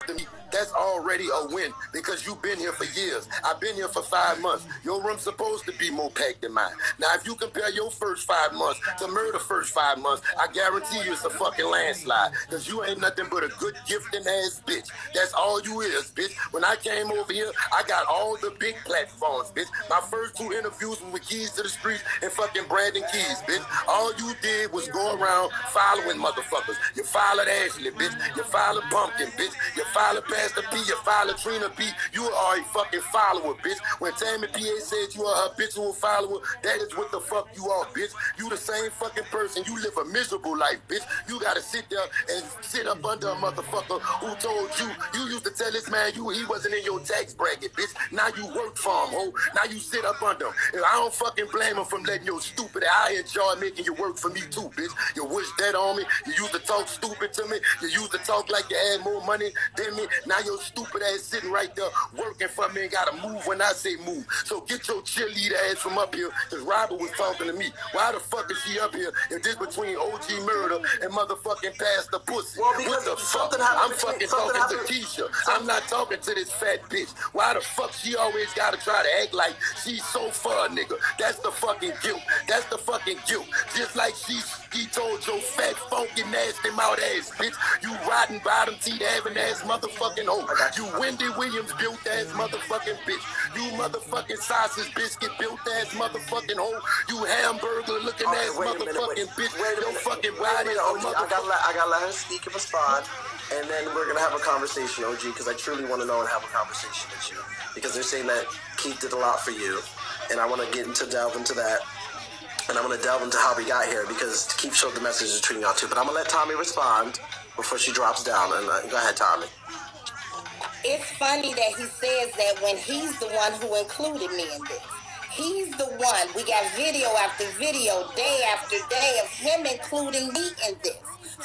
to me, that's already a win because you've been here for years. I've been here for 5 months. Your room's supposed to be more packed than mine. Now, if you compare your first 5 months to Murda first 5 months, I guarantee you it's a fucking landslide because you ain't nothing but a good gifting ass bitch. That's all you is, bitch. When I came over here, I got all the big platforms, bitch. My first 2 interviews were with Keys to the Streets and fucking Brandon Keys, bitch. All you did was go around following motherfuckers. You followed Ashley, bitch. You followed Pumpkin, bitch. You followed Pastor P. You followed Trina P. You are a fucking follower, bitch. When Tammy P.A. said you are a habitual follower, that is what the fuck you are, bitch. You the same fucking person. You live a miserable life, bitch. You gotta sit there and sit up under a motherfucker who told you. You used to tell this man he wasn't in your tax bracket, bitch. Now you work for him, ho. Now you sit up under him. And I don't fucking blame him from letting your stupid I enjoy making you work for me too, bitch. You wish that on me. You used to talk stupid to me. You used to talk like you had more money than me. Now your stupid ass sitting right there working for me and gotta move when I say move. So get your cheerleader ass from up here, because Robert was talking to me. Why the fuck is she up here if this between OG Murda and motherfucking Pastor Pussy? Well, what the fuck? I'm fucking talking to Keisha. I'm not talking to this fat bitch. Why the fuck she always gotta try to act like she's so far, nigga? That's the fucking guilt. That's the fucking guilt. Just like he told your fat, funky, nasty mouth ass bitch. You rotten bottom teeth having ass motherfucking hoe. You Wendy Williams built ass motherfucking bitch. You motherfucking sausage biscuit built ass motherfucking hoe. You hamburger looking ass motherfucking bitch. Your fucking body is a motherfucker. I gotta let her speak and respond, and then we're gonna have a conversation, OG, because I truly want to know and have a conversation with you, because they're saying that Keith did a lot for you, and I want to delve into that. And I'm going to delve into how we got here, because Keith showed the message between y'all two. But I'm going to let Tomi respond before she drops down. And go ahead, Tomi. It's funny that he says that when he's the one who included me in this. He's the one. We got video after video, day after day of him including me in this.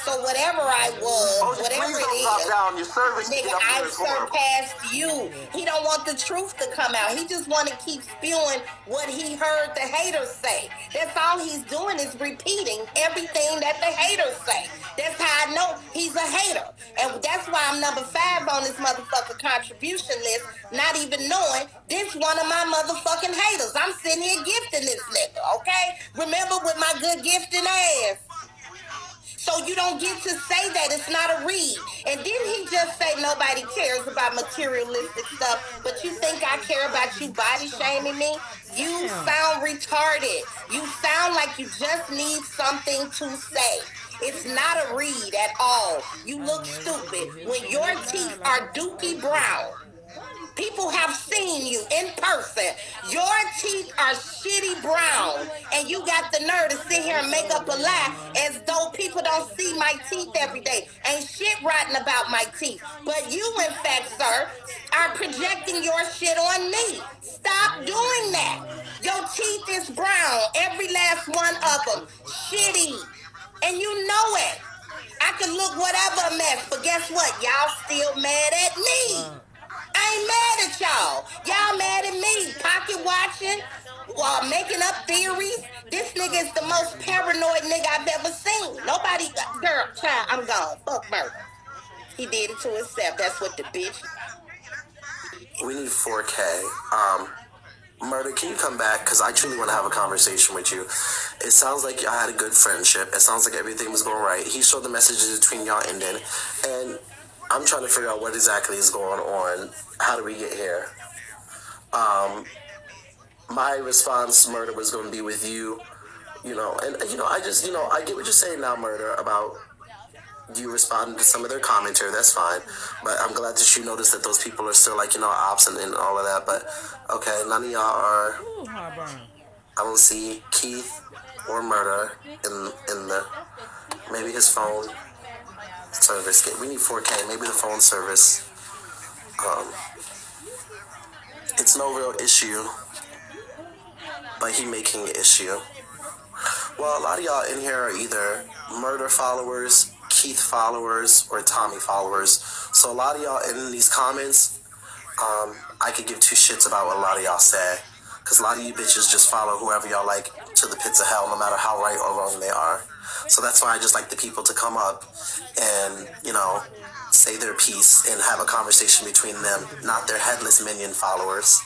So whatever I was, whatever it is, down. Your service nigga, I've surpassed you. He don't want the truth to come out. He just want to keep spewing what he heard the haters say. That's all he's doing is repeating everything that the haters say. That's how I know he's a hater. And that's why I'm number 5 on this motherfucker contribution list, not even knowing this one of my motherfucking haters. I'm sitting here gifting this nigga, okay? Remember with my good gifting ass. So you don't get to say that. It's not a read. And didn't he just say nobody cares about materialistic stuff, but you think I care about you body shaming me? You sound retarded. You sound like you just need something to say. It's not a read at all. You look stupid when your teeth are dookie brown. People have seen you in person. Your teeth are shitty brown, and you got the nerve to sit here and make up a lie as though people don't see my teeth every day. Ain't shit rotten about my teeth. But you, in fact, sir, are projecting your shit on me. Stop doing that. Your teeth is brown, every last one of them. Shitty. And you know it. I can look whatever a mess, but guess what? Y'all still mad at me. I ain't mad at y'all. Y'all mad at me. Pocket watching, making up theories. This nigga is the most paranoid nigga I've ever seen. Nobody, girl, child, I'm gone. Fuck Murda. He did it to himself. That's what the bitch. We need 4K. Murda, can you come back? Because I truly want to have a conversation with you. It sounds like y'all had a good friendship. It sounds like everything was going right. He showed the messages between y'all ending. And I'm trying to figure out what exactly is going on. How do we get here? My response, Murda, was going to be with you, I get what you're saying now, Murda, about you responding to some of their commentary. That's fine. But I'm glad that you noticed that those people are still ops and all of that. But, okay, none of y'all are, I don't see Keith or Murda in the, maybe his phone service. We need 4K, maybe the phone service. It's no real issue, but he making an issue. Well, a lot of y'all in here are either Murda followers, Keith followers, or Tomi followers. So a lot of y'all in these comments, I could give 2 shits about what a lot of y'all say. Because a lot of you bitches just follow whoever y'all like to the pits of hell, no matter how right or wrong they are. So that's why I just like the people to come up and, say their piece and have a conversation between them, not their headless minion followers.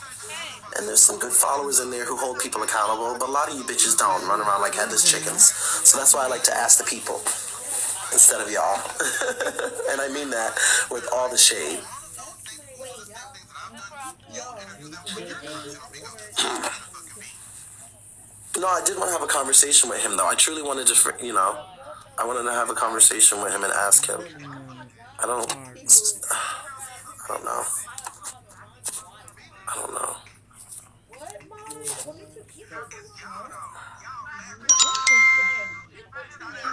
And there's some good followers in there who hold people accountable, but a lot of you bitches don't run around like headless chickens. So that's why I like to ask the people instead of y'all. And I mean that with all the shade. No, I did want to have a conversation with him, though. I truly wanted to, I wanted to have a conversation with him and ask him. I don't know. I don't know.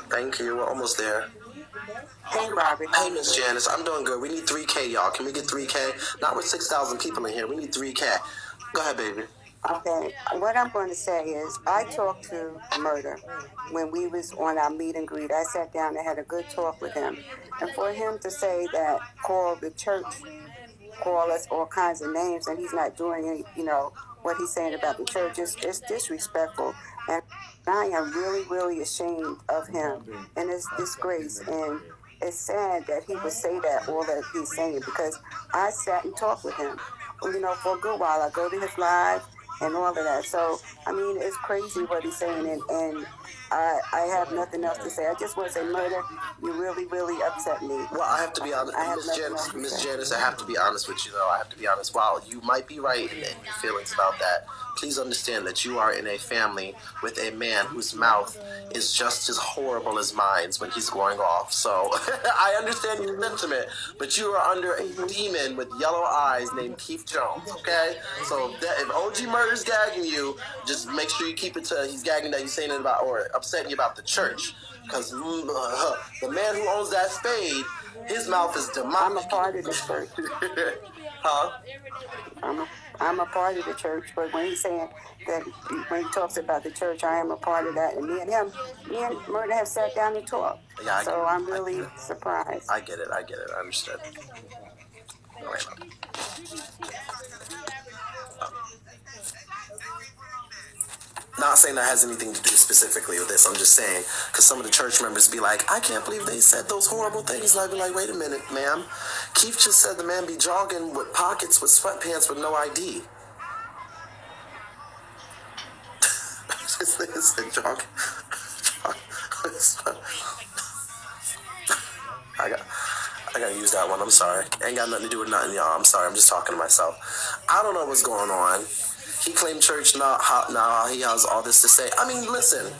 Thank you. We're almost there. Hey, Bobby. Hey, Miss Janice. I'm doing good. We need 3K, y'all. Can we get 3K? Not with 6,000 people in here. We need 3K. Go ahead, baby. Okay, what I'm going to say is I talked to Murda when we was on our meet and greet. I sat down and had a good talk with him. And for him to say that, call the church, call us all kinds of names, and he's not doing any, what he's saying about the church is disrespectful. And I am really, really ashamed of him and his disgrace. And it's sad that he would say that, all that he's saying, because I sat and talked with him, for a good while. I go to his live and all of that. So, I mean, it's crazy what he's saying, and I have nothing else to say. I just want to say, Murda, you really, really upset me. Well, I have to be honest, Miss Janice, I have to be honest with you, though. I have to be honest. While you might be right in your feelings about that, please understand that you are in a family with a man whose mouth is just as horrible as mine when he's going off. So, I understand your sentiment, but you are under a demon with yellow eyes named Keith Jones, okay? So, if OG Murder's gagging you, just make sure you keep it to he's gagging that he's saying it about, or upsetting you about the church. Because the man who owns that spade, his mouth is demonic. I'm a part of the church. Huh? I'm a part of the church, but when he's saying that, when he talks about the church, I am a part of that. And me and Murda have sat down and talked. Yeah, so I'm really surprised. I get it. I understood. Right. Not saying that has anything to do specifically with this. I'm just saying, because some of the church members be like, I can't believe they said those horrible things. And I'd be like, wait a minute, ma'am. Keith just said the man be jogging with pockets with sweatpants with no ID. This nigga said jogging. I gotta use that one. I'm sorry. Ain't got nothing to do with nothing, y'all. I'm sorry. I'm just talking to myself. I don't know what's going on. He claimed church now he has all this to say. I mean, listen.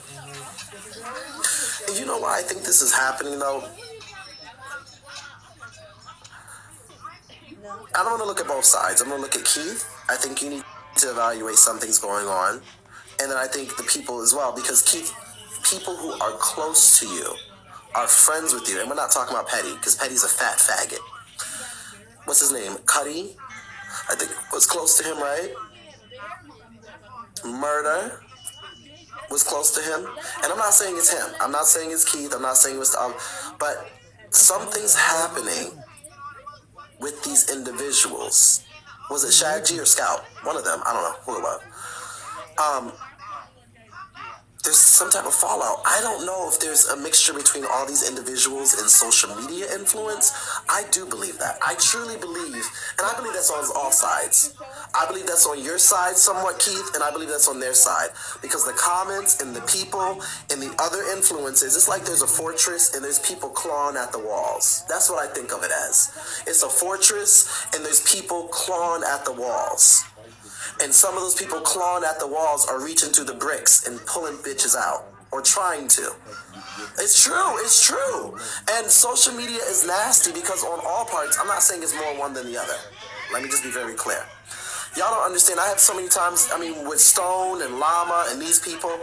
You know why I think this is happening, though? I don't want to look at both sides. I'm going to look at Keith. I think you need to evaluate something's going on. And then I think the people as well, because Keith, people who are close to you, are friends with you. And we're not talking about Petty, because Petty's a fat faggot. What's his name? Cuddy? I think was close to him, right? Murda was close to him. And I'm not saying it's him. I'm not saying it's Keith. I'm not saying it was but something's happening with these individuals. Was it Shag G or Scout? One of them. I don't know who it was. There's some type of fallout. I don't know if there's a mixture between all these individuals and social media influence. I do believe that. I truly believe, and I believe that's on all sides. I believe that's on your side somewhat, Keith, and I believe that's on their side. Because the comments and the people and the other influences, it's like there's a fortress and there's people clawing at the walls. That's what I think of it as. It's a fortress and there's people clawing at the walls. And some of those people clawing at the walls are reaching through the bricks and pulling bitches out. Or trying to. It's true. And social media is nasty because on all parts, I'm not saying it's more one than the other. Let me just be very clear. Y'all don't understand. I have so many times, with Stone and Llama and these people,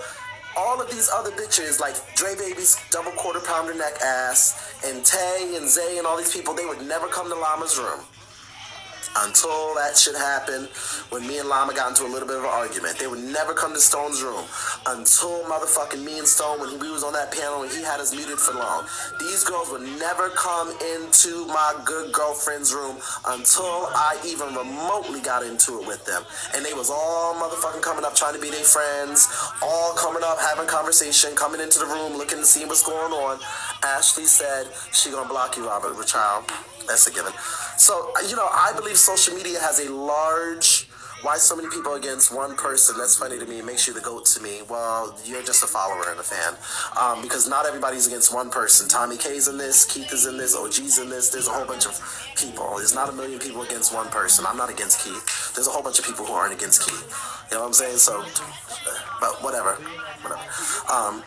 all of these other bitches, like Dre Baby's double quarter pounder neck ass, and Tay and Zay and all these people, they would never come to Llama's room. Until that shit happened, when me and Llama got into a little bit of an argument. They would never come to Stone's room until motherfucking me and Stone, when we was on that panel and he had us muted for long. These girls would never come into my good girlfriend's room until I even remotely got into it with them. And they was all motherfucking coming up trying to be their friends, all coming up, having conversation, coming into the room, looking to see what's going on. Ashley said she gonna block you, Robert, child. That's a given. So, I believe social media has a large... Why so many people against one person? That's funny to me. It makes you the GOAT to me. Well, you're just a follower and a fan. Because not everybody's against one person. Tommy K's in this, Keith is in this, OG's in this. There's a whole bunch of people. There's not a million people against one person. I'm not against Keith. There's a whole bunch of people who aren't against Keith. You know what I'm saying? So, but whatever.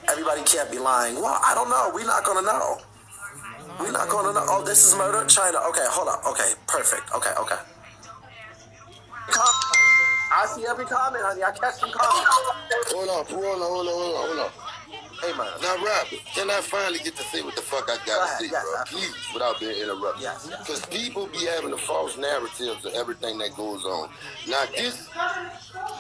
Everybody can't be lying. Well, I don't know. We're not going to know. We're not going to know. Oh, this is Murda? China. Okay, hold up. Okay, perfect. Okay. I see every comment, honey. I catch some comments. Hold on. Hey, man. Now, Robert, can I finally get to say what the fuck I gotta say, yes, bro? Please, without being interrupted. Yes. Because people be having the false narratives of everything that goes on. Now, this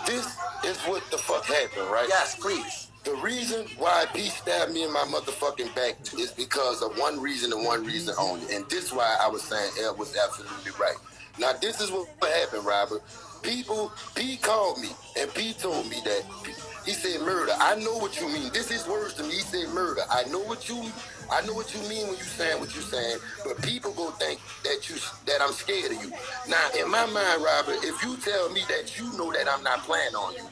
is what the fuck happened, right? Yes, please. The reason why P stabbed me in my motherfucking back is because of one reason and one reason only. And this why I was saying Ed was absolutely right. Now, this is what happened, Robert. P called me, and P told me that, he said, Murda, I know what you mean. This is words to me. He said, Murda, I know what you mean when you saying what you saying, but people go think that I'm scared of you. Now, in my mind, Robert, if you tell me that you know that I'm not playing on you,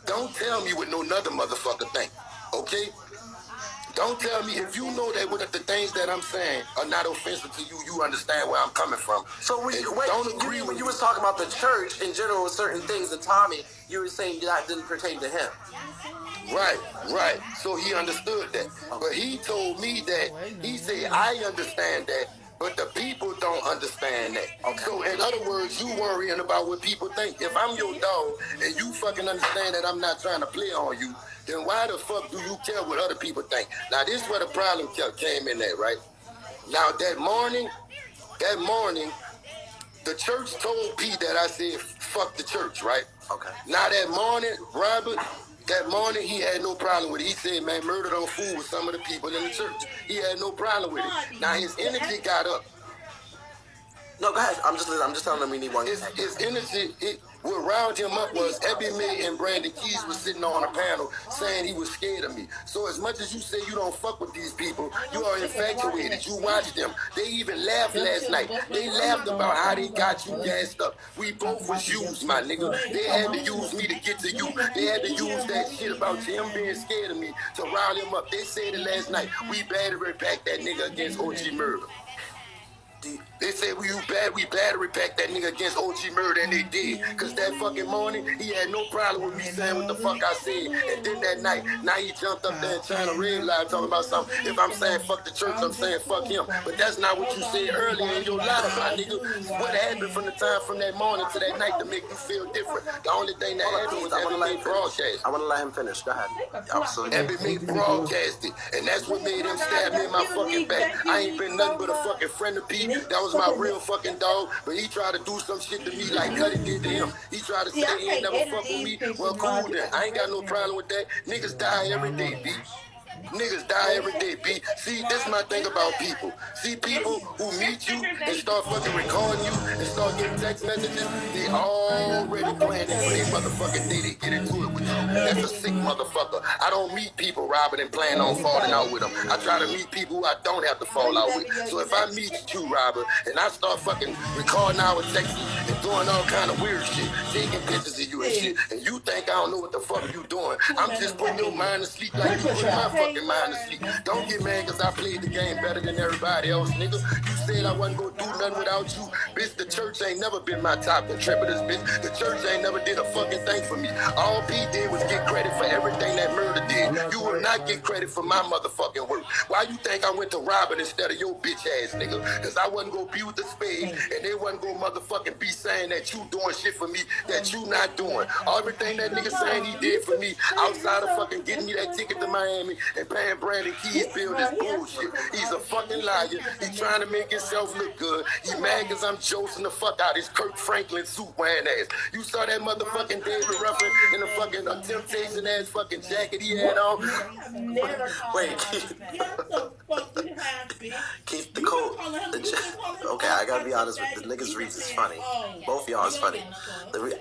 don't tell me what no another motherfucker think, okay? Don't tell me, if you know that what the things that I'm saying are not offensive to you, you understand where I'm coming from. So when you was talking about the church in general with certain things, and Tommy, you were saying that didn't pertain to him. Right. So he understood that. But he told me that, he said, I understand that, but the people don't understand that. Okay. So in other words, you worrying about what people think. If I'm your dog and you fucking understand that I'm not trying to play on you, then why the fuck do you care what other people think? Now this is where the problem came in at, right? Now that morning, the church told P that I said, fuck the church, right? Okay. Now that morning, Robert, he had no problem with it. He said, man, Murda don't fool with some of the people in the church. He had no problem with it. Now his energy got up. No, go ahead. I'm just telling him we need one. His energy, what riled him up was Ebby May and Brandon Keys was sitting on a panel saying he was scared of me. So as much as you say you don't fuck with these people, you are infatuated. You watch them. They even laughed last night. They laughed about how they got you gassed up. We both was used, my nigga. They had to use me to get to you. They had to use that shit about him being scared of me to rile him up. They said it last night. We battery packed that nigga against OG Murda. They said we battery packed that nigga against OG Murda, and they did. Cause that fucking morning, he had no problem with me saying what the fuck I said. And then that night, now he jumped up there and trying to red line talking about something. If I'm saying fuck the church, I'm saying fuck him. But that's not what you said earlier in your life, my nigga. What happened from that morning to that night to make you feel different? The only thing that happened was Ebby May broadcast. I want to let him finish. Go ahead. Ebby May broadcasted, and that's what made him stab me in my fucking back. I ain't been nothing but a fucking friend of P. That was my real fucking dog, but he tried to do some shit to me like Cuddy did to him. He tried to say he ain't never fuck with me. Well, cool then. I ain't got no problem with that. Niggas die every day, B. Niggas die every day, B. See, this is my thing about people. See, people who meet you and start fucking recording you and start getting text messages, they already planning for their motherfucking day to get into it with you. That's a sick motherfucker. I don't meet people, Robert, and plan on falling out with them. I try to meet people who I don't have to fall out with. So if I meet you, Robert, and I start fucking recording our texts and doing all kind of weird shit, taking pictures of you and shit, and you think I don't know what the fuck you doing, I'm just putting your mind to sleep like you put my fucking mind to sleep. Don't get mad because I played the game better than everybody else, nigga. You said I wasn't gonna do nothing without you. Bitch, the church ain't never been my top contributors, bitch. The church ain't never did a fucking thing for me. All P did was get credit for everything that Murda did. You will not get credit for my motherfucking work. Why you think I went to Robert instead of your bitch ass, nigga? Because I wasn't gonna be with the spade, and they wasn't wasn't gonna motherfucking be saying that you doing shit for me that you not doing. Everything that nigga saying he did for me outside of fucking getting me that ticket to Miami and paying Brandon Keys bill is bullshit. He's a fucking liar. He's trying to make himself look good. He mad cause I'm josting the fuck out his Kirk Franklin suit wearing ass. You saw that motherfucking David Ruffin in the fucking temptation ass fucking jacket he had on? Wait, keep the coat. Okay, I gotta be honest with the niggas reads is funny. Both y'all is funny.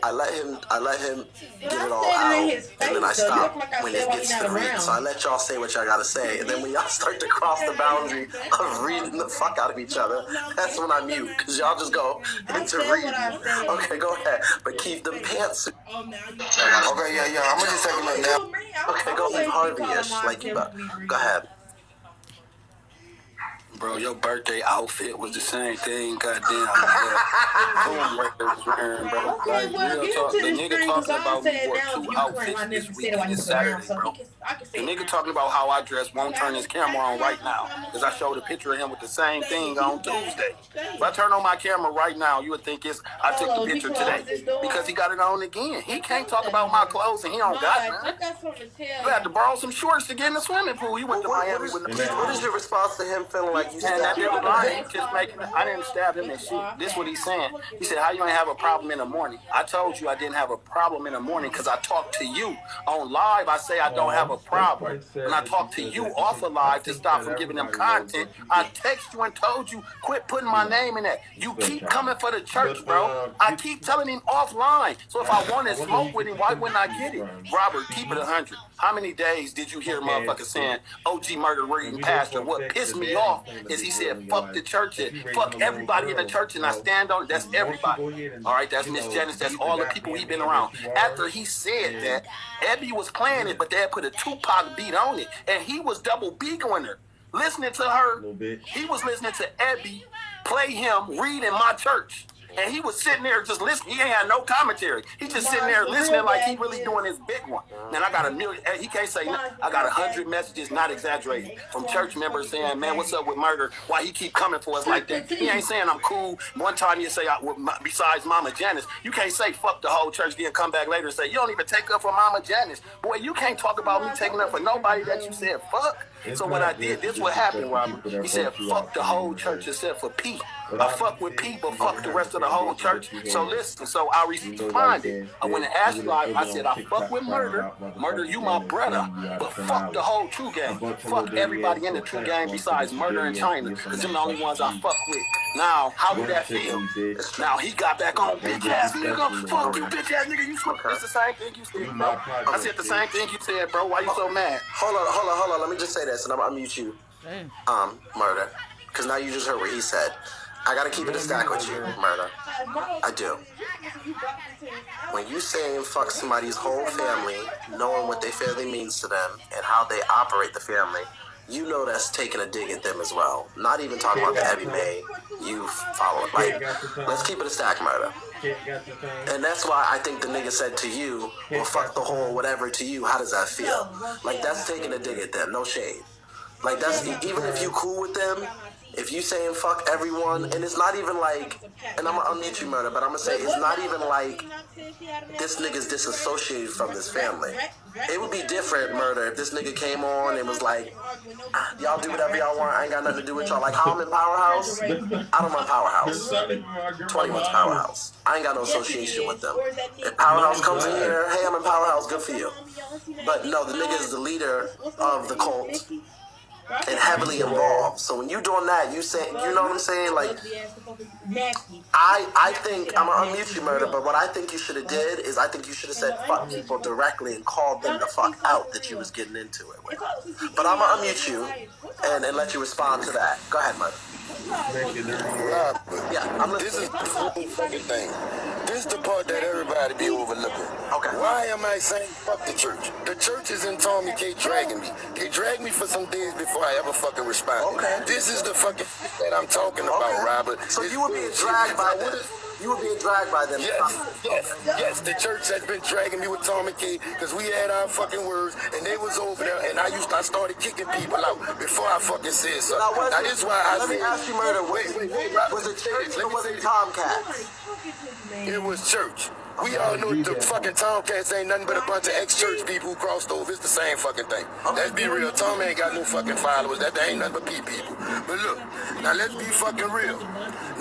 I let him get it all out, and then I stop when it gets to read. So I let y'all say what y'all gotta say, and then when y'all start to cross the boundary of reading the fuck out of each other, that's when I mute, cause y'all just go into reading. Okay, go ahead, but keep them pants. Okay, yeah, I'm gonna just take a look now. Okay, go like Harvey-ish, like you. Go ahead. Bro, your birthday outfit was the same thing, goddamn. Boom, was wearing, bro. Like, real talk. The nigga talking about me wore 2 outfits this weekend this Saturday, bro. The nigga talking about how I dress won't turn his camera on right now, because I showed a picture of him with the same thing on Tuesday. If I turn on my camera right now, you would think I took the picture today, because he got it on again. He can't talk about my clothes and he don't got none. You had to borrow some shorts to get in the swimming pool. He went to Miami with the What is your response to him feeling like you stabbed him? I didn't stab him and shit. This is what he's saying. He said, how you ain't have a problem in the morning? I told you I didn't have a problem in the morning because I talked to you. On live, I say I don't have a problem. When I talk to you off of live to stop from giving them content, I text you and told you, quit putting my name in that. You keep coming for the church, bro. I keep telling him offline. So if I want to smoke with him, why wouldn't I get it? Robert, keep it 100. How many days did you hear motherfuckers saying OG Murda reading pastor? What pissed me off is he said, fuck the church and fuck everybody in the church, and I stand on it. That's everybody. All right, that's Miss Janice. That's all the people he been around. After he said that, Ebby was playing it, but they had put a Tupac beat on it, and he was double beagling her. Listening to her, he was listening to Ebby play him read in my church. And he was sitting there just listening. He ain't had no commentary. He just sitting there listening like he really doing his big one. And I got 1 million. He can't say nothing. I got 100 messages, not exaggerating, from church members saying, man, what's up with Murda? Why he keep coming for us like that? He ain't saying I'm cool. One time you say, besides Mama Janice, you can't say fuck the whole church, then come back later and say, you don't even take up for Mama Janice. Boy, you can't talk about me taking up for nobody that you said fuck. So what I did, this what happened, Robert. He said, fuck the whole church except for P. I fuck with P, but fuck the rest of the whole church. So listen, so I responded. I went to Ash Live. I said, I fuck with Murda. Murda, you my brother. But fuck the whole True Gang. Fuck everybody in the True Gang besides Murda and China. Because them the only ones I fuck with. Now, how did that feel? Now he got back on, bitch ass nigga. Fuck you, bitch ass nigga. You smoke. It's the same thing you said, bro. I said the same thing you said, bro. Why you so mad? Hold on. Let me just say this, and I'm gonna mute you, Murda, because now you just heard what he said. I gotta keep it a stack with you, Murda. I do. When you saying fuck somebody's whole family, knowing what their family means to them and how they operate the family, you know that's taking a dig at them as well. Not even talking about the Ebby May you follow it. Like, let's keep it a stack, Murda. And that's why I think the nigga said to you, well, fuck the whole whatever to you, how does that feel? Like, that's taking a dig at them, no shade. Like, that's, even if you cool with them, if you saying fuck everyone, and it's not even like, and I'm gonna unmute you, Murda, but I'm gonna say it's not even like this nigga's disassociated from this family. It would be different, Murda, if this nigga came on and was like, y'all do whatever y'all want, I ain't got nothing to do with y'all. Like how I'm in Powerhouse, I don't run Powerhouse. 21's Powerhouse. I ain't got no association with them. If Powerhouse comes in here, hey, I'm in Powerhouse, good for you. But no, the nigga is the leader of the cult and heavily involved. So when you doing that, you say, you know what I'm saying? Like, I think, I'm gonna unmute you, Murda, but what I think you should have did is I think you should have said fuck people directly and called them the fuck out that you was getting into it with. But I'm gonna unmute you and let you respond to that. Go ahead, Murda. Yeah, I'm listening. This is the whole fucking thing. This is the part that everybody be overlooking. Okay. Why am I saying fuck the church? The churches in Tomi keep dragging me. They dragged me for some days before I ever fucking responded. Okay. This is the fucking shit that I'm talking about, Robert. So you were being dragged by this. You were being dragged by them. Yes. The church has been dragging me with Tomi K because we had our fucking words and they was over there and I started kicking people out before I fucking said something. Now this is why I let me ask you, Murda. Was it church or was it Tomcats? It was church. We all know the fucking Tomcats ain't nothing but a bunch of ex-church people who crossed over. It's the same fucking thing. Let's be real. Tom ain't got no fucking followers. That ain't nothing but people. But look, now let's be fucking real.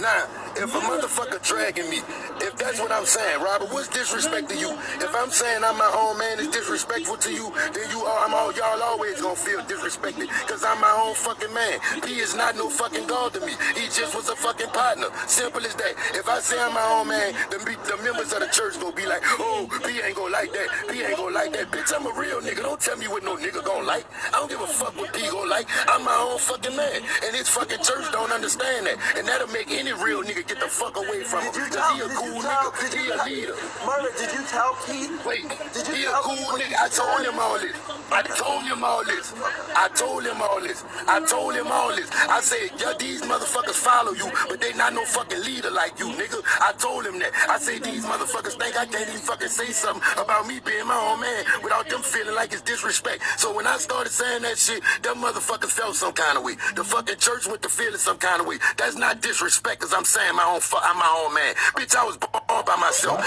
Now, if a motherfucker dragging me, if that's what I'm saying, Robert, what's disrespect to you? If I'm saying I'm my own man, it's disrespectful to you, then y'all always gonna feel disrespected because I'm my own fucking man. P is not no fucking god to me. He just was a fucking partner. Simple as that. If I say I'm my own man, the members of the church gonna be like, oh, P ain't gonna like that. P ain't gonna like that. Bitch, I'm a real nigga. Don't tell me what no nigga gonna like. I don't give a fuck what P gonna like. I'm my own fucking man. And his fucking church don't understand that. And that'll make any real nigga get the fuck away from him. Cause he a cool nigga. He a leader. Murda, did you tell Keith? Wait, he a cool nigga. I told him all this. I told him all this. I told him all this. I told him all this. I said, yeah, these motherfuckers follow you, but they not no fucking leader like you, nigga. I told him that. I said, these motherfuckers think I can't even fucking say something about me being my own man without them feeling like it's disrespect. So when I started saying that shit, them motherfuckers felt some kind of way. The fucking church went to feeling some kind of way. That's not disrespect, cause I'm saying I'm my own man. Bitch, I was born by myself.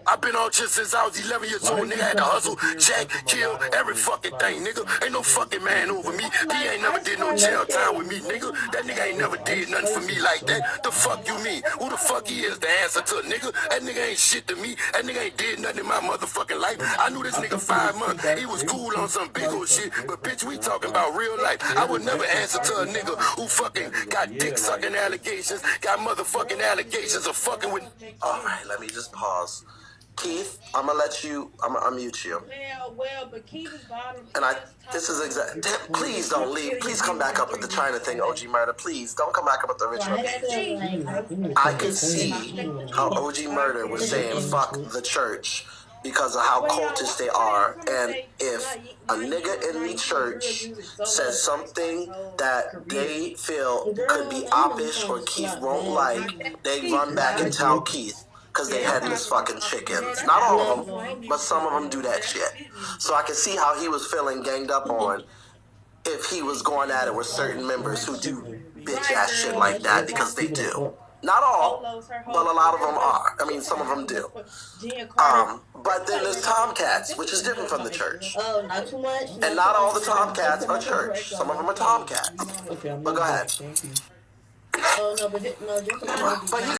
I've been on shit since I was 11 years old, nigga. I had to hustle, jack, kill, every fucking thing, nigga. Ain't no fucking man over me. He ain't never did no jail time with me, nigga. That nigga ain't never did nothing for me like that. The fuck you mean? Who the fuck he is the answer to, nigga? That nigga ain't shit to me. That nigga ain't did nothing in my motherfucking life. I knew this nigga 5 months. He was cool on some big old shit, but bitch, we talking about real life. I would never answer to a nigga who fucking got dick sucking allegations, got motherfucking allegations of fucking with. All right, let me just pause. Keith, I'm gonna unmute you. But Keith is bothering. And this is exactly. Please don't leave. Please come back up with the China thing, OG Murda. Please don't come back up with the original. I could see how OG Murda was saying fuck the church because of how cultish they are, and if a nigga in the church says something that they feel could be oppish or Keith won't like, they run back and tell Keith. Because they headless fucking chickens. Not all of them, but some of them do that shit. So I can see how he was feeling ganged up on if he was going at it with certain members who do bitch ass shit like that, because they do. Not all, but a lot of them are. I mean, some of them do. But then there's Tomcats, which is different from the church. Oh, not too much. And not all the Tomcats are church. Some of them are Tomcats. But go ahead. Oh no, but no, just But he